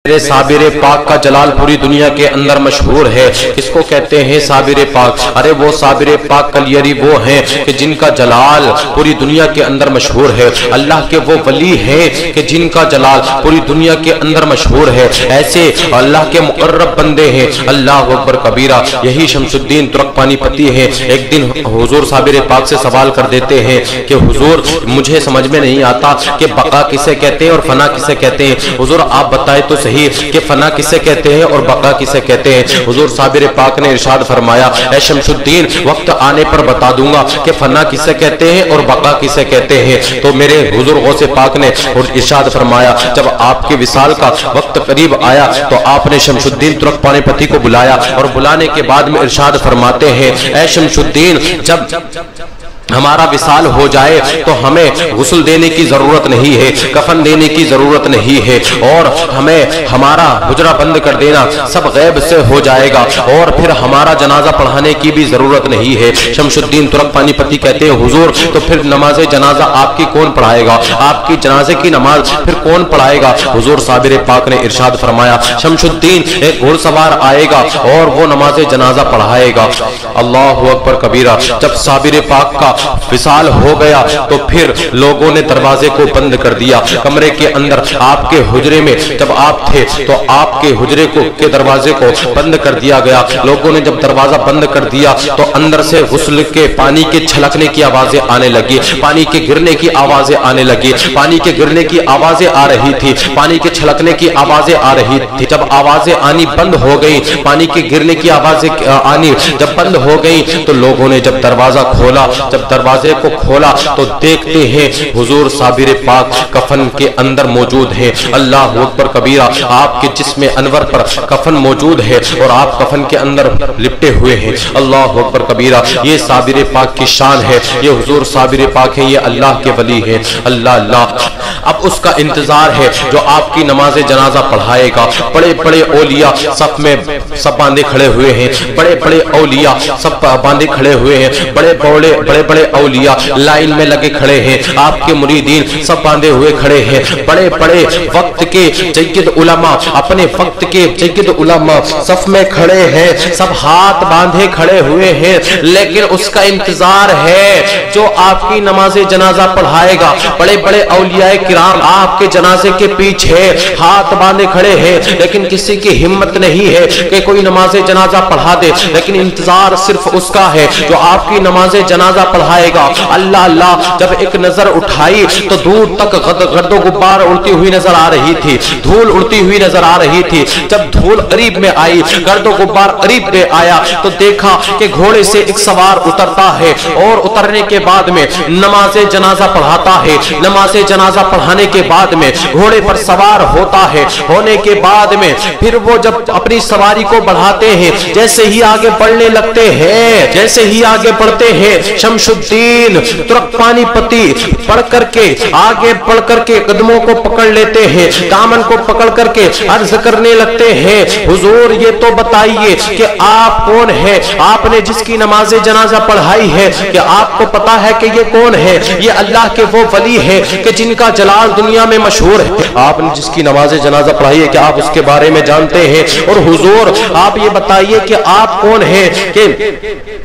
میرے صابر پاک کا جلال پوری دنیا کے اندر مشہور ہے۔ کس کو کہتے ہیں صابر پاک؟ ارے وہ صابر پاک کلیری وہ ہیں کہ جن کا جلال پوری دنیا کے اندر مشہور ہے۔ اللہ کے وہ ولی ہیں کہ جن کا جلال پوری دنیا کے اندر مشہور ہے۔ ایسے اللہ کے مقرب بندے ہیں۔ اللہ اکبر کبیرہ۔ یہی شمس الدین ترک پانی پتی ہیں۔ ایک دن حضور صابر پاک سے سوال کر دیتے ہیں کہ حضور مجھے سمجھ میں نہیں آتا کہ بقا کسے کہتے ہیں اور فنا کسے کہتے ہیں، حضور آپ بتائے تو صحیح کہ فنا کسے کہتے ہیں اور بقا کسے کہتے ہیں۔ حضور صابر پاک نے ارشاد فرمایا اے شمس الدین وقت آنے پر بتا دوں گا کہ فنا کسے کہتے ہیں اور بقا کسے کہتے ہیں۔ تو میرے حضور غوث پاک نے ارشاد فرمایا جب آپ کے وصال کا وقت قریب آیا تو آپ نے شمس الدین ترک پانی پتی کو بلایا اور بلانے کے بعد میں ارشاد فرماتے ہیں اے شمس الدین جب ہمارا وصال ہو جائے تو ہمیں غسل دینے کی ضرورت نہیں ہے، کفن دینے کی ضرورت نہیں ہے، اور ہمیں ہمارا حجرہ بند کر دینا سب غیب سے ہو جائے گا، اور پھر ہمارا جنازہ پڑھانے کی بھی ضرورت نہیں ہے۔ شمس الدین ترک پانی پتی کہتے ہیں حضور تو پھر نماز جنازہ آپ کی کون پڑھائے گا؟ آپ کی جنازے کی نماز پھر کون پڑھائے گا؟ حضور صابر پاک نے ارشاد فرمایا شمس الدین ایک گھوڑ سوار آئے گا اور وہ نماز جنازہ پڑھائے گا۔ اللہ اکبر کبیرہ۔ جب صابر پاک کا وصال ہو گیا تو پھر لوگوں نے دروازے کو بند کر دیا۔ کمرے کے اندر آپ کے حجرے میں جب آپ تھے تو آپ کے حجرے کے دروازے کو بند کر دیا گیا۔ لوگوں نے جب دروازہ بند کر دیا تو اندر سے غسل کے پانی کے چھلکنے کی آوازیں آنے لگی، پانی کے گرنے کی آوازیں آنے لگی، پانی کے گرنے کی آوازیں آ رہی تھی، پانی کے چھلکنے کی آوازیں آ رہی تھی۔ جب آوازیں آنی بند ہو گئی، پانی کے گرنے کی آوازیں آنی جب بند ہو گئی تو لوگوں نے جب دروازہ کھولا، جب دروازے کو کھولا تو دیکھتے ہیں حضور صابر پاک کفن کے اندر موجود ہیں۔ اللہ اکبر کبیرہ۔ آپ کے جسم انور پر کفن موجود ہے اور آپ کفن کے اندر لپٹے ہوئے ہیں۔ اللہ اکبر کبیرہ۔ یہ صابر پاک کی شان ہے، یہ حضور صابر پاک ہے، یہ اللہ کے ولی ہے۔ اللہ اللہ۔ اب اس کا انتظار ہے جو آپ کی نماز جنازہ پڑھائے گا۔ بڑے بڑے اولیاء صف میں سب باندھے کھڑے ہوئے ہیں، بڑے بڑے اولیاء سب باندھے کھڑے ہوئے ہیں، بڑے بڑے اولیاء لائن میں لگے کھڑے ہیں، آپ کے مریدین سب باندھے ہوئے کھڑے ہیں، بڑے بڑے وقت کے جید علماء اپنے وقت کے جید علماء صف میں کھڑے ہیں، سب ہاتھ باندھے کھڑے ہوئے ہیں، لیکن اس کا انتظار ہے جو آپ کی نماز جنازہ پڑھائے گا۔ بڑے بڑے اولیاء کرام آپ کے جنازے کے پیچھے ہاتھ باندھے کھڑے ہیں، لیکن کسی کی ہمت نہیں ہے کہ کوئی نماز جنازہ پڑھا دے، لیکن انتظار صرف اس کا ہے جو آپ کی نماز جنازہ پڑھائے گا۔ اللہ اللہ۔ جب ایک نظر اٹھائی تو دور تک گرد و غبار اڑتی ہوئی نظر آ رہی تھی، دھول اڑتی ہوئی نظر آ رہی تھی۔ جب دھول قریب میں آئی، گرد و غبار قریب میں آیا تو دیکھا کہ گھوڑے سے ایک سوار اترتا ہے اور اترنے کے بعد میں نماز جنازہ پڑھاتا ہے۔ نماز جنازہ پڑھانے کے بعد میں گھوڑے پر سوار ہوتا ہے، ہونے کے بعد میں پھر وہ جب اپنی سواری کو بڑھاتے ہیں، جیسے ہی آگے بڑھنے لگتے ہیں، جیسے ہی آگے بڑھتے ہیں، شمس الدین ترک پانی پتی پڑھ کر کے آگے بڑھ کر کے قدموں کو پکڑ لیتے ہیں، دامن کو پکڑ کر کے عرض کرنے لگتے ہیں حضور یہ تو بتائیے کہ آپ کون ہے؟ آپ نے جس کی نماز جنازہ پڑھائی ہے کہ آپ کو پتا ہے کہ یہ کون ہے؟ یہ اللہ کے وہ ولی ہے کہ جن کا جلال دنیا میں مشہور ہے۔ آپ نے جس کی نماز جنازہ پڑھائی ہے کہ آپ اس کے بارے میں جانتے ہیں؟ اور حضور آپ یہ بتائیے کہ آپ کون ہیں کہ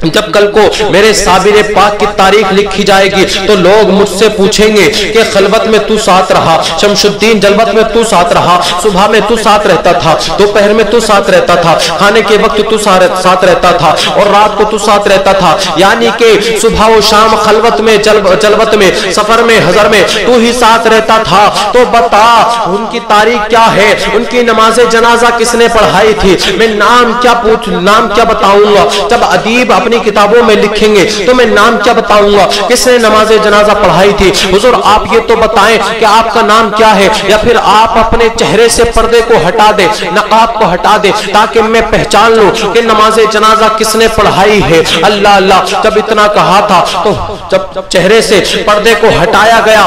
جب کل کو میرے صابر پاک کی تاریخ لکھی جائے گی تو لوگ مجھ سے پوچھیں گے کہ خلوت میں تو ساتھ رہا، شمس الدین جلوت میں تو ساتھ رہا، صبح میں تو ساتھ رہتا تھا، دوپہر میں تو ساتھ رہتا تھا، کھانے کے وقت تو ساتھ رہتا تھا اور رات کو تو ساتھ رہتا تھا، یعنی کہ صبح و شام خلوت میں جلوت میں سفر میں حضر میں تو ہی ساتھ رہتا تھا۔ تو بتا ان کی تاریخ کیا ہے؟ ان کی نماز جنازہ کس نے پڑھائی تھی؟ میں نام کیا بتاؤں گا؟ جب ادیب اپنی کتابوں میں لکھیں گے تو میں نام کیا بتاؤں گا کس نے نماز جنازہ پڑھائی تھی؟ حضور آپ یہ تو بتائیں کہ آپ کا نام کیا ہے، یا پھر آپ اپنے چہرے سے پردے کو ہٹا دے، نقاب کو ہٹا دے تاکہ میں پہچان لوں کہ نماز جنازہ کس نے پڑھائی ہے۔ اللہ اللہ۔ جب اتنا کہا تھا تو جب چہرے سے پردے کو ہٹایا گیا